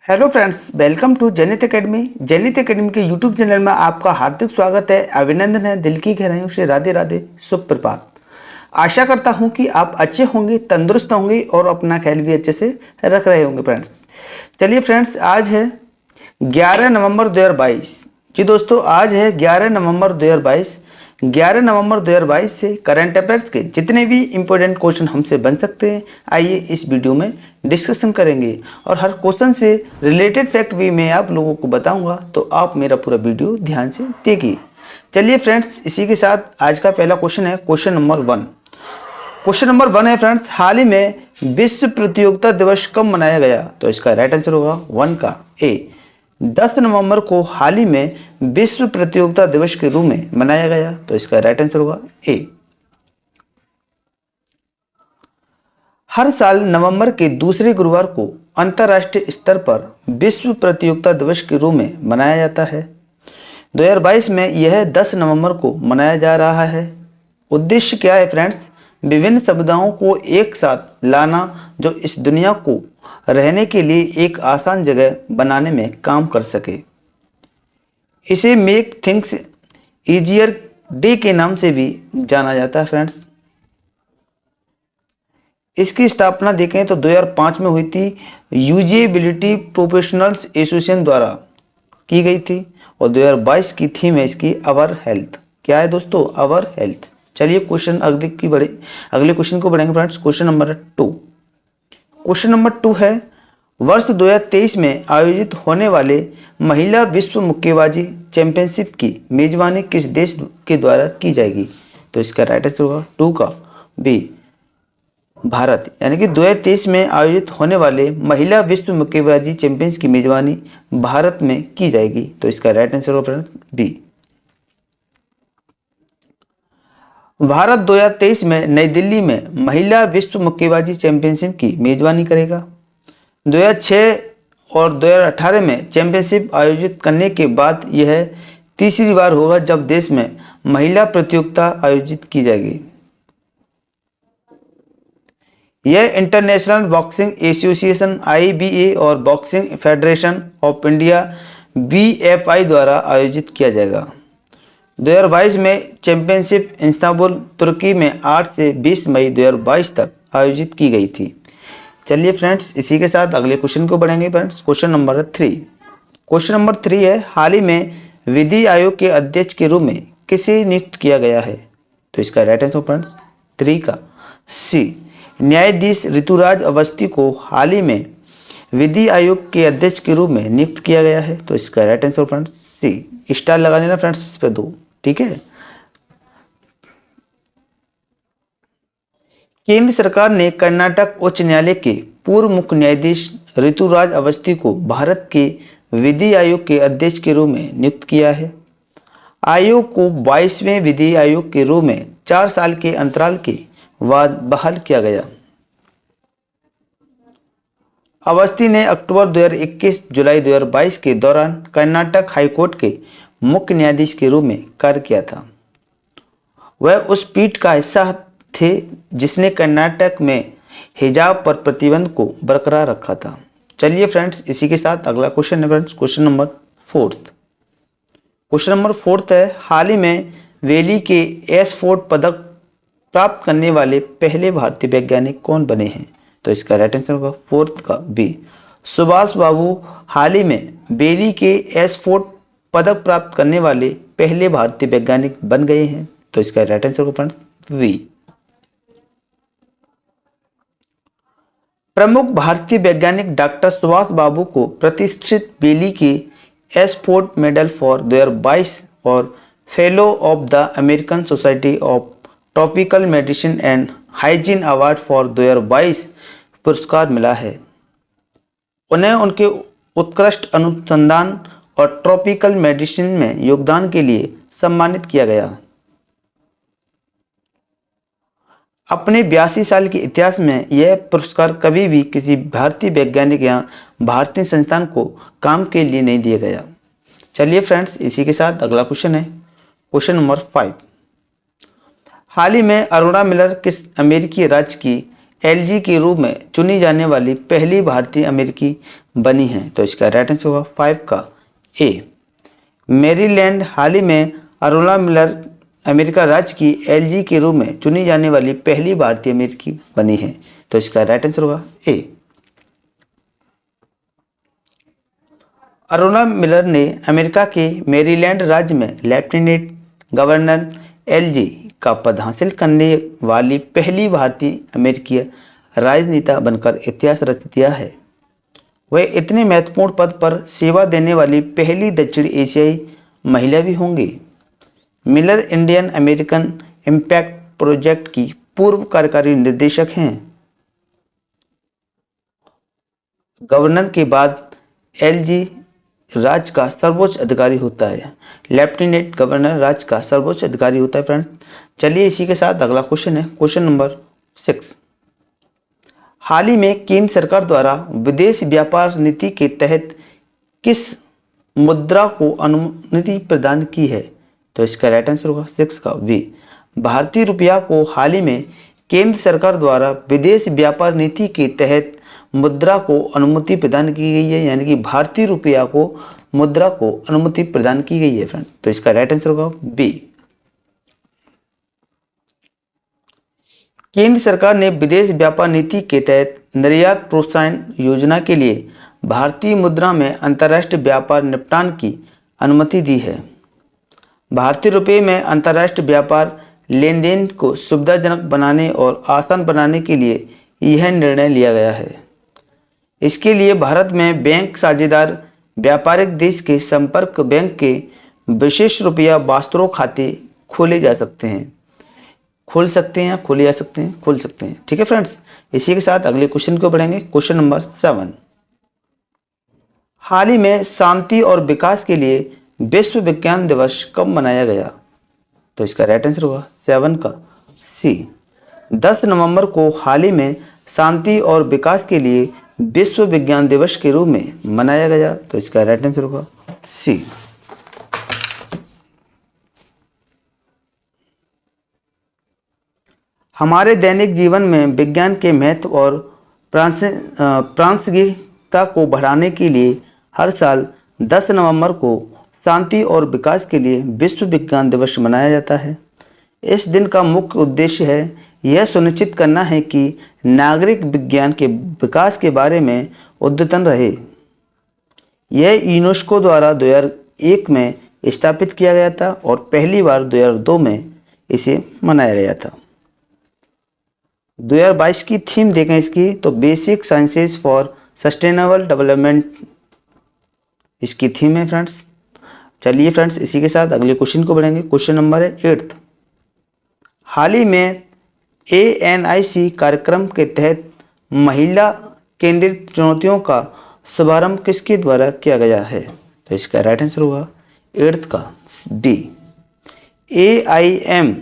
Hello friends, welcome to जनित academy. जनित academy के यूट्यूब चैनल में आपका हार्दिक स्वागत है, अभिनंदन है, दिल की गहराइयों से राधे राधे, शुभ प्रभात। आशा करता हूं कि आप अच्छे होंगे, तंदुरुस्त होंगे और अपना ख्याल भी अच्छे से रख रहे होंगे। फ्रेंड्स चलिए फ्रेंड्स, आज है 11 नवंबर 2022। जी दोस्तों, आज है 11 नवंबर 2022। 11 नवंबर 2022 से करंट अफेयर्स के जितने भी इंपॉर्टेंट क्वेश्चन हमसे बन सकते हैं, आइए इस वीडियो में डिस्कशन करेंगे और हर क्वेश्चन से रिलेटेड फैक्ट भी मैं आप लोगों को बताऊंगा, तो आप मेरा पूरा वीडियो ध्यान से देखिए। चलिए फ्रेंड्स, इसी के साथ आज का पहला क्वेश्चन है क्वेश्चन नंबर 1। क्वेश्चन नंबर 1 है फ्रेंड्स, हाल ही में विश्व प्रतियोगिता दिवस कब मनाया गया? तो इसका राइट आंसर होगा 1 का ए, 10 नवंबर को हाल ही में विश्व प्रतियोगिता दिवस के रूप में मनाया गया। तो इसका राइट आंसर होगा ए। हर साल नवंबर के दूसरे गुरुवार को अंतर्राष्ट्रीय स्तर पर विश्व प्रतियोगिता दिवस के रूप में मनाया जाता है। 2022 में यह 10 नवंबर को मनाया जा रहा है। उद्देश्य क्या है फ्रेंड्स? विभिन्न समुदायों को एक साथ लाना जो इस दुनिया को रहने के लिए एक आसान जगह बनाने में काम कर सके। इसे मेक थिंग्स ईजियर डे के नाम से भी जाना जाता है फ्रेंड्स। इसकी स्थापना देखें तो 2005 में हुई थी, यूजेबिलिटी प्रोफेशनल्स एसोसिएशन द्वारा की गई थी और 2022 की थीम है इसकी अवर हेल्थ। क्या है दोस्तों? Our health. चलिए क्वेश्चन अगले क्वेश्चन को बढ़ेंगे friends. Question number 2। Question number 2 है, वर्ष 2023 में आयोजित होने वाले महिला विश्व मुक्केबाजी चैंपियनशिप की मेजबानी किस देश के द्वारा की जाएगी? तो इसका राइट आंसर होगा 2 का बी, भारत। यानी कि 2023 में आयोजित होने वाले महिला विश्व मुक्केबाजी चैंपियंस की मेजबानी भारत में की जाएगी। तो इसका राइट आंसर होगा बी। भारत 2023 में नई दिल्ली में महिला विश्व मुक्केबाजी चैंपियनशिप की मेजबानी करेगा। 2006 और 2018 में चैंपियनशिप आयोजित करने के बाद यह तीसरी बार होगा जब देश में महिला प्रतियोगिता आयोजित की जाएगी। यह इंटरनेशनल बॉक्सिंग एसोसिएशन IBA और boxing federation of India BFI द्वारा आयोजित किया जाएगा। 2022 में चैंपियनशिप इस्तांबुल तुर्की में 8 से 20 मई 2022 तक आयोजित की गई थी। चलिए फ्रेंड्स, इसी के साथ अगले क्वेश्चन को बढ़ेंगे friends. Question number 3। Question number 3 है, हाल ही में विधि आयोग के अध्यक्ष के रूप में किसे नियुक्त किया गया है? तो इसका राइट आंसर फ्रेंड्स 3 का सी, न्यायाधीश ऋतुराज अवस्थी को हाल ही में विधि आयोग के अध्यक्ष के रूप में नियुक्त किया गया है। तो इसका राइट आंसर फ्रेंड्स सी। स्टार लगा देना फ्रेंड्स इस पे 2, ठीक है। केंद्र सरकार ने कर्नाटक उच्च न्यायालय के पूर्व मुख्य न्यायाधीश ऋतुराज अवस्थी को भारत के विधि आयोग के अध्यक्ष के रूप में नियुक्त किया है। आयोग को 22वें विधि आयोग के रूप में 4 साल के अंतराल के बाद बहाल किया गया। अवस्थी ने अक्टूबर 2021 जुलाई 2022 के दौरान कर्नाटक हाईकोर्ट के मुख्य न्यायाधीश के रूप में कार्य किया था। वह उस पीठ का हिस्सा थे जिसने कर्नाटक में हिजाब पर प्रतिबंध को बरकरार रखा था। चलिए फ्रेंड्स, इसी के साथ अगला क्वेश्चन है friends, question number 4। Question number 4 है, हाल ही में वेली के एसफोर्ड पदक प्राप्त करने वाले पहले भारतीय वैज्ञानिक कौन बने हैं? तो इसका राइट आंसर होगा 4 का बी, सुभाष बाबू हाल ही में बेली के एसफोर्ड पदक प्राप्त करने वाले पहले भारतीय वैज्ञानिक बन गए हैं। तो इसका राइट आंसर होगा बी। प्रमुख भारतीय वैज्ञानिक डॉक्टर सुभाष बाबू को प्रतिष्ठित बेली के एसफोर्ड मेडल फॉर 2022 और fellow of the American society of tropical medicine and hygiene award for 2022 पुरस्कार मिला है। उन्हें उनके उत्कृष्ट अनुसंधान और ट्रॉपिकल मेडिसिन में योगदान के लिए सम्मानित किया गया। अपने 82 साल के इतिहास में यह पुरस्कार कभी भी किसी भारतीय वैज्ञानिक या भारतीय संस्थान को काम के लिए नहीं दिया गया। चलिए फ्रेंड्स, इसी के साथ अगला क्वेश्चन है क्वेश्चन नंबर 5। हाल ही में अरोड़ा मिलर किस अमेरिकी राज्य की एलजी के रूप में चुनी जाने वाली पहली भारतीय अमेरिकी बनी हैं? तो इसका राइट आंसर होगा 5 का ए। मैरीलैंड हाल ही में अरोरा मिलर अमेरिका राज्य की एलजी के रूप में चुनी जाने वाली पहली भारतीय अमेरिकी बनी है? तो इसका राइट आंसर होगा ए। अरोरा मिलर ने अमेरिका के मैरीलैंड राज्य में लेफ्टिनेंट गवर्नर एलजी का पद हासिल करने वाली पहली भारतीय अमेरिकी राजनेता बनकर इतिहास रच दिया है। वह इतने महत्वपूर्ण पद पर सेवा देने वाली पहली दक्षिण एशियाई महिला भी होंगी। Miller Indian American impact project की पूर्व कार्यकारी निर्देशक हैं। गवर्नर के बाद एलजी राज्य का सर्वोच्च अधिकारी होता है। लेफ्टिनेंट गवर्नर राज्य का सर्वोच्च अधिकारी होता है फ्रेंड्स। चलिए इसी के साथ अगला क्वेश्चन है, क्वेश्चन नंबर 6। हाल ही में केंद्र सरकार द्वारा विदेश व्यापार नीति के तहत किस मुद्रा को अनुमति प्रदान की है? तो इसका राइट आंसर होगा 6 का बी। भारतीय रुपया को हाल ही में केंद्र सरकार द्वारा विदेश व्यापार नीति के तहत मुद्रा को अनुमति प्रदान की गई है, यानी कि भारतीय रुपया को मुद्रा को अनुमति प्रदान की गई है फ्रेंड। तो इसका राइट आंसर होगा बी। केंद्र सरकार ने विदेश व्यापार नीति के तहत निर्यात प्रोत्साहन योजना के लिए भारतीय मुद्रा में अंतर्राष्ट्रीय व्यापार निपटान की अनुमति दी है। भारतीय रुपये में अंतर्राष्ट्रीय व्यापार लेन देन को सुविधाजनक बनाने और आसान बनाने के लिए यह निर्णय लिया गया है। इसके लिए भारत में बैंक साझेदार व्यापारिक देश के संपर्क बैंक के विशेष रुपया वास्तव खाते खोले जा सकते हैं, खोल सकते हैं, खोले जा सकते हैं, खोल सकते हैं। ठीक है फ्रेंड्स, इसी के साथ अगले क्वेश्चन को बढ़ेंगे, क्वेश्चन नंबर 7। हाल ही में शांति और विकास के लिए विश्व विज्ञान दिवस कब मनाया गया? तो इसका राइट आंसर होगा 7 का सी। 10 नवंबर को हाल ही में शांति और विकास के लिए विश्व विज्ञान दिवस के रूप में मनाया गया। तो इसका राइट आंसर होगा सी। हमारे दैनिक जीवन में विज्ञान के महत्व और प्रासंगिकता को बढ़ाने के लिए हर साल 10 नवंबर को शांति और विकास के लिए विश्व विज्ञान दिवस मनाया जाता है। इस दिन का मुख्य उद्देश्य है यह सुनिश्चित करना है कि नागरिक विज्ञान के विकास के बारे में उद्यतन रहे। यह यूनेस्को द्वारा 2001 में स्थापित किया गया था और पहली बार 2002 में इसे मनाया गया था। 2022 की थीम देखें इसकी, तो basic sciences for sustainable development इसकी थीम है फ्रेंड्स। चलिए फ्रेंड्स, इसी के साथ अगले क्वेश्चन को बढ़ेंगे, क्वेश्चन नंबर है 8। हाल ही में ANIC कार्यक्रम के तहत महिला केंद्रित चुनौतियों का शुभारंभ किसके द्वारा किया गया है? तो इसका राइट आंसर होगा 8 का डी। AIM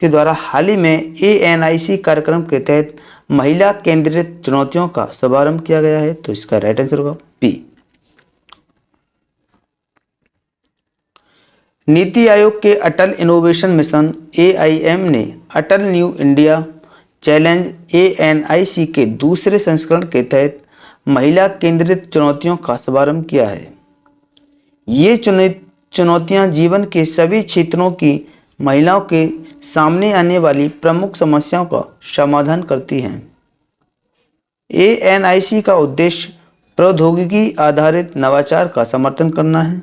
के द्वारा हाल ही में ANIC कार्यक्रम के तहत महिला केंद्रित चुनौतियों का शुभारंभ किया गया है। तो इसका राइट आंसर होगा बी। नीति आयोग के अटल इनोवेशन मिशन AIM ने अटल न्यू इंडिया चैलेंज ANIC के दूसरे संस्करण के तहत महिला केंद्रित चुनौतियों का शुभारंभ किया है। ये चुनौतियां जीवन के सभी क्षेत्रों की महिलाओं के सामने आने वाली प्रमुख समस्याओं का समाधान करती हैं। ANIC का उद्देश्य प्रौद्योगिकी आधारित नवाचार का समर्थन करना है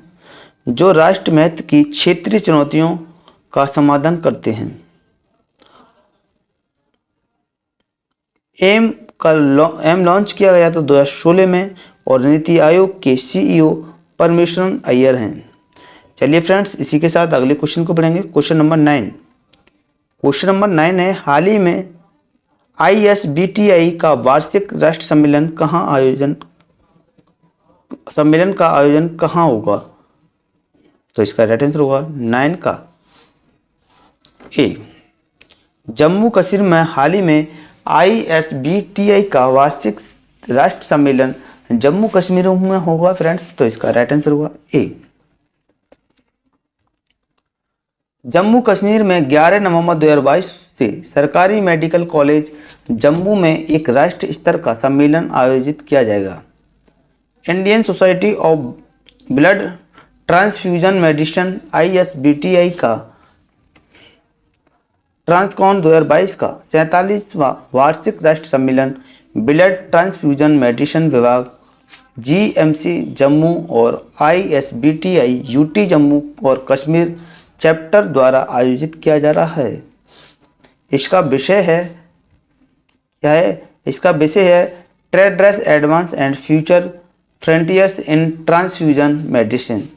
जो राष्ट्र महत्व की क्षेत्रीय चुनौतियों का समाधान करते हैं। एम लॉन्च किया गया तो 2016 में और नीति आयोग के CEO परमेश्वरन अय्यर हैं। चलिए फ्रेंड्स, इसी के साथ अगले क्वेश्चन को पढ़ेंगे, क्वेश्चन नंबर 9। क्वेश्चन नंबर 9 है, हाल ही में ISBTI का वार्षिक राष्ट्र सम्मेलन का आयोजन कहाँ होगा? तो इसका राइट आंसर होगा 9 का ए। जम्मू कश्मीर में हाल ही में ISBTI का वार्षिक राष्ट्र सम्मेलन जम्मू कश्मीर में होगा फ्रेंड्स। तो इसका राइट आंसर होगा ए। जम्मू कश्मीर में 11 नवंबर 2022 से सरकारी मेडिकल कॉलेज जम्मू में एक राष्ट्रीय स्तर का सम्मेलन आयोजित किया जाएगा। Indian society of blood transfusion medicine ISBTI का ट्रांसकॉन 2022 का 47वां वार्षिक राष्ट्रीय सम्मेलन ब्लड ट्रांसफ्यूजन मेडिसिन विभाग GMC जम्मू और ISBTI UT जम्मू और कश्मीर चैप्टर द्वारा आयोजित किया जा रहा है। इसका विषय है क्या है? इसका विषय है trade advance and future frontiers in transfusion medicine.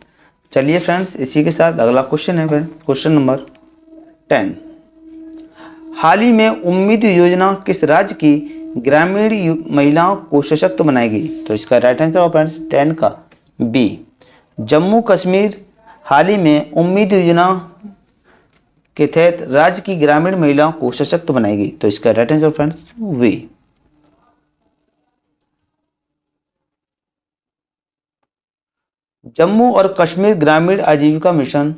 चलिए फ्रेंड्स, इसी के साथ अगला क्वेश्चन है क्वेश्चन नंबर 10। हाल ही में उम्मीद योजना किस राज्य की ग्रामीण महिलाओं को सशक्त बनाएगी? तो इसका राइट आंसर है फ्रेंड्स 10 का B, जम्मू कश्मीर हाल ही में उम्मीद योजना के तहत राज्य की ग्रामीण महिलाओं को सशक्त बनाएगी। तो इसका right answer friends V। Jammu और कश्मीर ग्रामीण आजीविका मिशन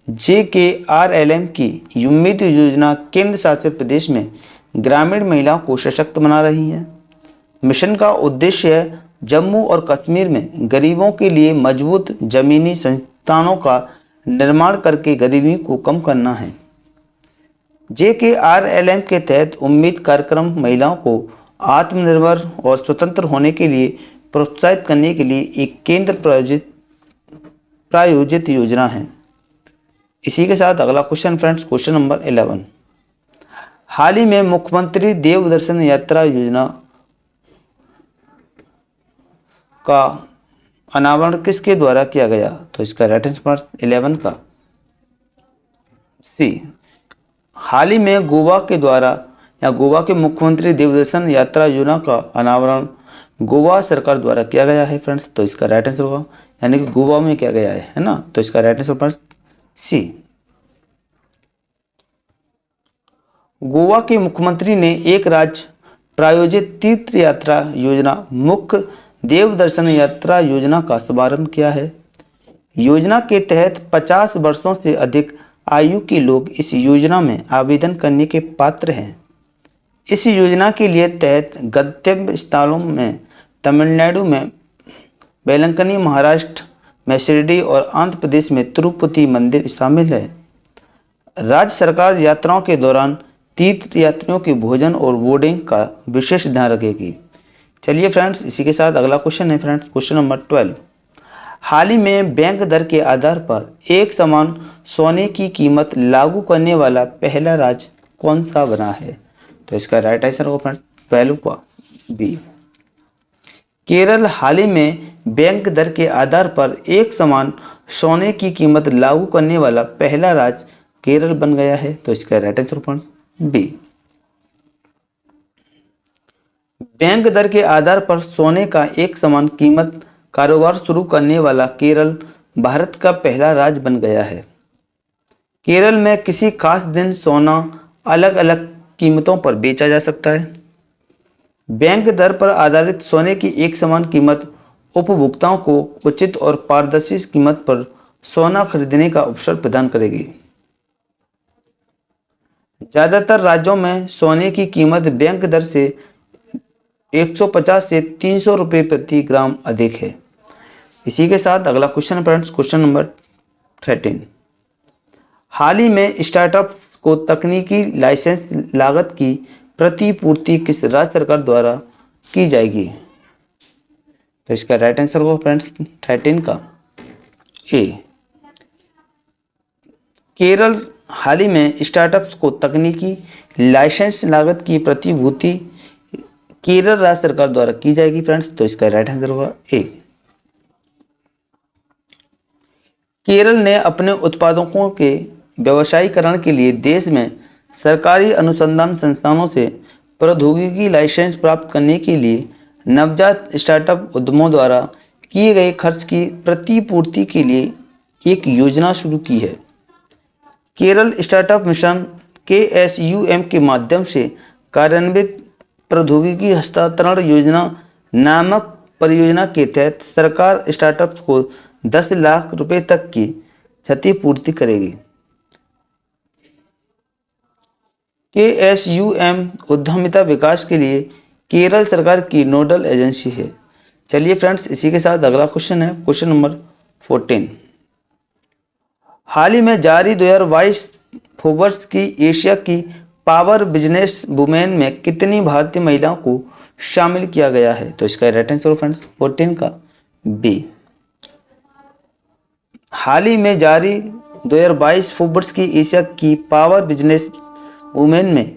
JKRLM की उम्मीद योजना केंद्र शासित प्रदेश में ग्रामीण महिलाओं को सशक्त बना रही है। मिशन का उद्देश्य है जम्मू और कश्मीर में गरीबों के लिए मजबूत जमीनी संस्थानों का निर्माण करके गरीबी को कम करना है। JKRLM के तहत उम्मीद कार्यक्रम महिलाओं को आत्मनिर्भर और स्वतंत्र होने के लिए प्रोत्साहित करने के लिए एक केंद्र प्रायोजित योजना है। इसी के साथ अगला क्वेश्चन फ्रेंड्स, क्वेश्चन नंबर 11। हाल ही में मुख्यमंत्री देवदर्शन यात्रा योजना का अनावरण किसके द्वारा किया गया? तो इसका राइट आंसर 11 का C। हाल ही में गोवा के मुख्यमंत्री देवदर्शन यात्रा योजना का अनावरण गोवा सरकार द्वारा किया गया है फ्रेंड्स। तो इसका राइट आंसर होगा, यानी कि गोवा में किया गया है ना। तो इसका right answer friends C। Goa के मुख्यमंत्री ने एक राज्य प्रायोजित तीर्थ यात्रा योजना मुख्य देवदर्शन यात्रा योजना का शुभारंभ किया है। योजना के तहत 50 वर्षों से अधिक आयु के लोग इस योजना में आवेदन करने के पात्र हैं। इस योजना के लिए तहत गंतव्य स्थलों में तमिलनाडु में वेलंकनी, महाराष्ट्र में शिरडी और आंध्र प्रदेश में तिरुपति मंदिर शामिल है। राज्य सरकार यात्राओं के दौरान तीर्थ यात्रियों के भोजन और बोर्डिंग का विशेष ध्यान रखेगी। चलिए फ्रेंड्स, इसी के साथ अगला क्वेश्चन है फ्रेंड्स, क्वेश्चन नंबर 12। हाल ही में बैंक दर के आधार पर एक समान सोने की कीमत लागू करने वाला पहला राज्य कौन सा बना है? तो इसका राइट आंसर होगा फ्रेंड्स 12 का B, केरल। हाल ही में बैंक दर के आधार पर एक समान सोने की कीमत लागू करने वाला पहला राज्य केरल बन गया है। तो इसका right answer friends B। Bank दर के आधार पर सोने का एक समान कीमत कारोबार शुरू करने वाला केरल भारत का पहला राज्य बन गया है। केरल में किसी खास दिन सोना अलग अलग कीमतों पर बेचा जा सकता है। बैंक दर पर आधारित सोने की एक समान कीमत उपभोक्ताओं को उचित और पारदर्शी कीमत पर सोना खरीदने का अवसर प्रदान करेगी। ज़्यादातर राज्यों में सोने की कीमत बैंक दर से 150 से 300 रुपये प्रति ग्राम अधिक है। इसी के साथ अगला क्वेश्चन फ्रेंड्स, क्वेश्चन नंबर 13। हाल ही में स्टार्टअप्स को तकनीकी लाइसेंस लागत की प्रतिपूर्ति किस राज्य सरकार द्वारा की जाएगी? तो इसका राइट आंसर होगा फ्रेंड्स 13 का A, केरल। हाल ही में स्टार्टअप्स को तकनीकी लाइसेंस लागत की प्रतिभूति केरल राज्य सरकार द्वारा की जाएगी फ्रेंड्स। तो इसका राइट आंसर होगा A। केरल ने अपने उत्पादकों के व्यवसायीकरण के लिए देश में सरकारी अनुसंधान संस्थानों से प्रौद्योगिकी लाइसेंस प्राप्त करने के लिए नवजात स्टार्टअप उद्यमों द्वारा किए गए खर्च की प्रतिपूर्ति के लिए एक योजना शुरू की है। केरल स्टार्टअप मिशन KSUM के माध्यम से कार्यान्वित प्रौद्योगिकी हस्तांतरण योजना नामक परियोजना के तहत सरकार स्टार्टअप्स को 10 लाख रुपए तक की क्षतिपूर्ति करेगी। KSUM उद्यमिता विकास के लिए केरल सरकार की नोडल एजेंसी है। चलिए फ्रेंड्स, इसी के साथ अगला क्वेश्चन है क्वेश्चन नंबर 14। हाल ही में जारी 2022 फोर्ब्स की एशिया की पावर बिजनेस वुमेन में कितनी भारतीय महिलाओं को शामिल किया गया है? तो इसका राइट आंसर फ्रेंड्स 14 का बी। हाल ही में जारी 2022 फोर्ब्स की एशिया की पावर बिजनेस वुमेन में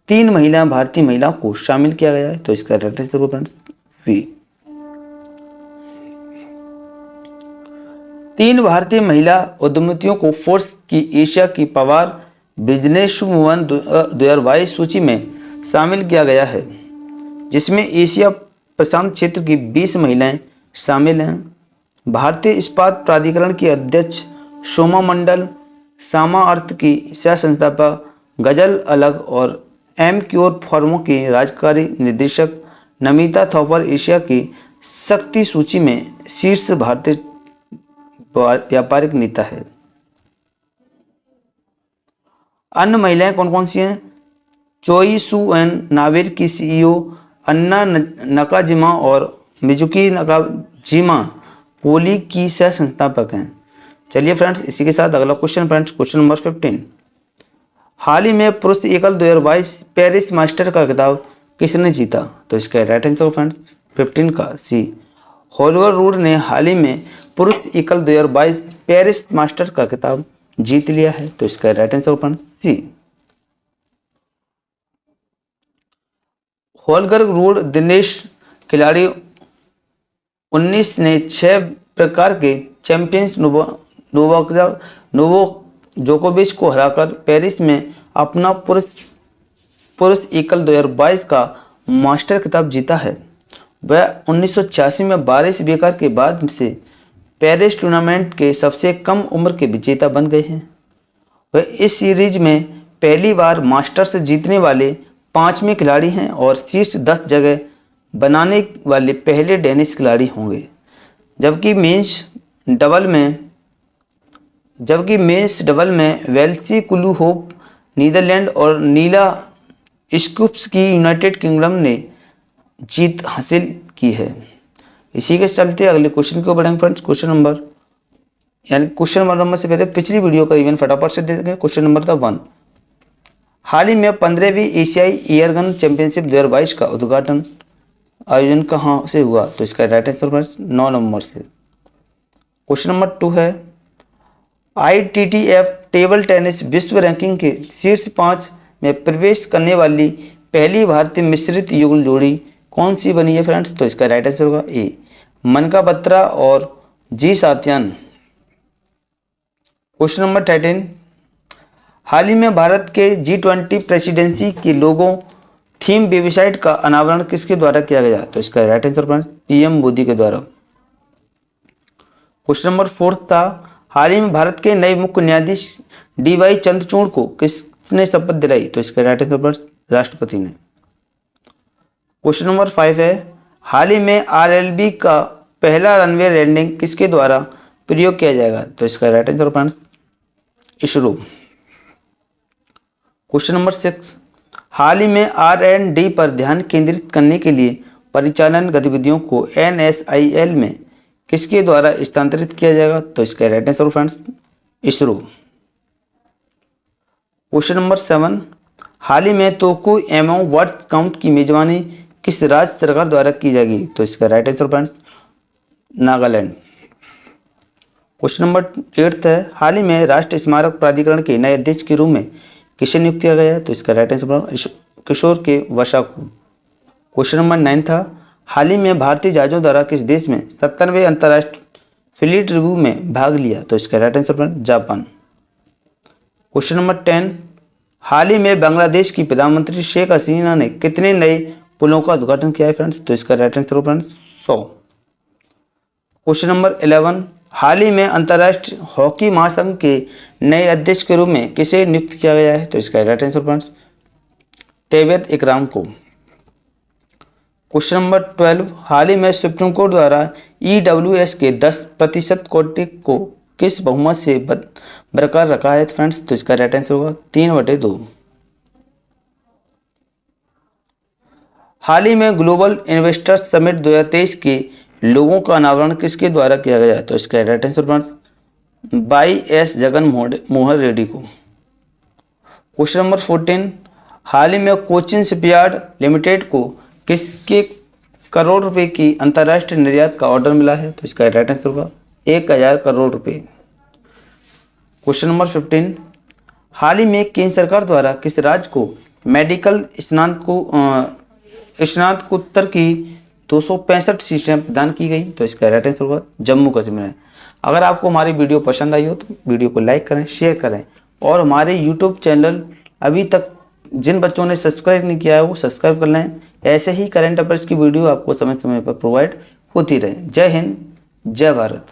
3 भारतीय महिलाओं को शामिल किया गया है। तो इसका राइट आंसर फ्रेंड्स बी। 3 भारतीय महिला उद्यमियों को फोर्ब्स की एशिया की पावर बिजनेस वुमेन 2022 सूची में शामिल किया गया है, जिसमें एशिया प्रशांत क्षेत्र की 20 महिलाएं शामिल हैं। भारतीय इस्पात प्राधिकरण की अध्यक्ष सोमा मंडल, सामा अर्थ की सह संस्थापक गजल अलग और एमक्योर फर्मों की कार्यकारी निदेशक नमिता थॉपर एशिया की शक्ति सूची में शीर्ष भारतीय व्यापारिक नेता है। अन्य महिलाएं कौन कौन सी हैं? चोई सू एन नावेर की सीईओ, अन्ना नकाजिमा और मिजुकी नकाजिमा पोली की सह संस्थापक हैं। चलिए फ्रेंड्स, इसी के साथ अगला क्वेश्चन फ्रेंड्स क्वेश्चन नंबर 15। हाल ही में पुरुष एकल 2022 पेरिस मास्टर का खिताब किसने जीता? तो इसका राइट आंसर फ्रेंड्स 15 का सी। होल्गर रूड ने हाल ही में पुरुष एकल 2022 पेरिस मास्टर का खिताब जीत लिया है। तो इसका राइट आंसर फ्रेंड्स सी। होल्गर रूड दिनेश खिलाड़ी 19 ने 6 प्रकार के चैंपियंस नोवाक जोकोविच को हराकर पेरिस में अपना पुरुष एकल 2022 का मास्टर खिताब जीता है। वह 1986 में बारिश बेकार के बाद से पेरिस टूर्नामेंट के सबसे कम उम्र के विजेता बन गए हैं। वह इस सीरीज में पहली बार मास्टर्स जीतने वाले 5वें खिलाड़ी हैं और शीर्ष 10 जगह बनाने वाले पहले डेनिश खिलाड़ी होंगे। जबकि मेंस डबल में वेल्सी कुलूहोफ नीदरलैंड और नीला स्कूप्स की यूनाइटेड किंगडम ने जीत हासिल की है। इसी के चलते अगले क्वेश्चन को बढ़ेंगे फ्रेंड्स क्वेश्चन नंबर से पहले पिछली वीडियो का इवन फटाफट से देखेंगे। क्वेश्चन नंबर था 1। हाल ही में 15वीं एशियाई एयरगन चैंपियनशिप 2022 का उद्घाटन आयोजन कहाँ से हुआ? तो इसका राइट आंसर फ्रेंड्स 9 नवंबर से। क्वेश्चन नंबर 2 है, ITTF टेबल टेनिस विश्व रैंकिंग के शीर्ष 5 में प्रवेश करने वाली पहली भारतीय मिश्रित युगल जोड़ी कौन सी बनी है फ्रेंड्स? तो इसका राइट आंसर होगा ए, मनका बत्रा और जी सात्यान। क्वेश्चन नंबर 13, हाल ही में भारत के G20 प्रेसिडेंसी के लोगो थीम वेबसाइट का अनावरण किसके द्वारा किया गया? तो इसका right answer friends PM Modi के द्वारा। क्वेश्चन नंबर 4 था, हाल ही में भारत के नए मुख्य न्यायाधीश DY चंद्रचूड़ को किसने शपथ दिलाई? तो इसका राइट आंसर फ्रेंड्स राष्ट्रपति ने। क्वेश्चन नंबर 5 है, हाल ही में RLB का पहला रनवे लैंडिंग किसके द्वारा प्रयोग किया जाएगा? तो इसका right answer friends ISRO. Question number 6, हाल ही में R&D पर ध्यान केंद्रित करने के लिए परिचालन गतिविधियों को NSIL में किसके द्वारा स्थानांतरित किया जाएगा? तो इसका right answer friends ISRO. Question number 7, हाल ही में तोक्यू एमओ वर्ल्ड काउंट की मेजबानी किस राज्य सरकार द्वारा की जाएगी? तो इसका right answer friends Nagaland. Question number 8 है, हाल ही में राष्ट्रीय स्मारक प्राधिकरण के नए अध्यक्ष के रूप में किसे नियुक्त किया गया है? तो इसका राइट आंसर किशोर के वसा को। क्वेश्चन नंबर 9 था, हाल ही में भारतीय जहाजों द्वारा किस देश में 97वें अंतर्राष्ट्रीय फ्लीट रिव्यू में भाग लिया? तो इसका right answer friends Japan. Question number 10, हाल ही में बांग्लादेश की प्रधानमंत्री शेख हसीना ने कितने नए पुलों का उद्घाटन किया है फ्रेंड्स? तो इसका right answer friends 100। Question number 11, हाल ही में अंतर्राष्ट्रीय हॉकी महासंघ के नए अध्यक्ष के रूप में किसे नियुक्त किया गया है? तो इसका राइट आंसर फ्रेंड्स तेबत इकराम को। क्वेश्चन नंबर 12, हाल ही में सुप्रीम कोर्ट द्वारा EWS के 10% कोटे को किस बहुमत से बरकरार रखा है फ्रेंड्स? तो इसका राइट आंसर होगा 3/2। हाल ही में ग्लोबल इन्वेस्टर्स समिट 2023 के लोगों का अनावरण किसके द्वारा किया गया? तो इसका right answer by S Jagan Mohan Reddy को। क्वेश्चन नंबर 14, हाल ही में कोचिन शिपयार्ड लिमिटेड को किसके करोड़ रुपए की अंतर्राष्ट्रीय निर्यात का ऑर्डर मिला है? तो इसका राइट आंसर होगा 1000 करोड़ रुपए। क्वेश्चन नंबर 15, हाल ही में केंद्र सरकार द्वारा किस राज्य को मेडिकल स्नातकोत्तर की 265 सीटें प्रदान की गई? तो इसका राइट आंसर होगा जम्मू कश्मीर। अगर आपको हमारी वीडियो पसंद आई हो तो वीडियो को लाइक करें, शेयर करें और हमारे यूट्यूब चैनल अभी तक जिन बच्चों ने सब्सक्राइब नहीं किया है वो सब्सक्राइब कर लें। ऐसे ही करंट अफेयर्स की वीडियो आपको समय समय पर प्रोवाइड होती रहे। जय हिंद, जय भारत।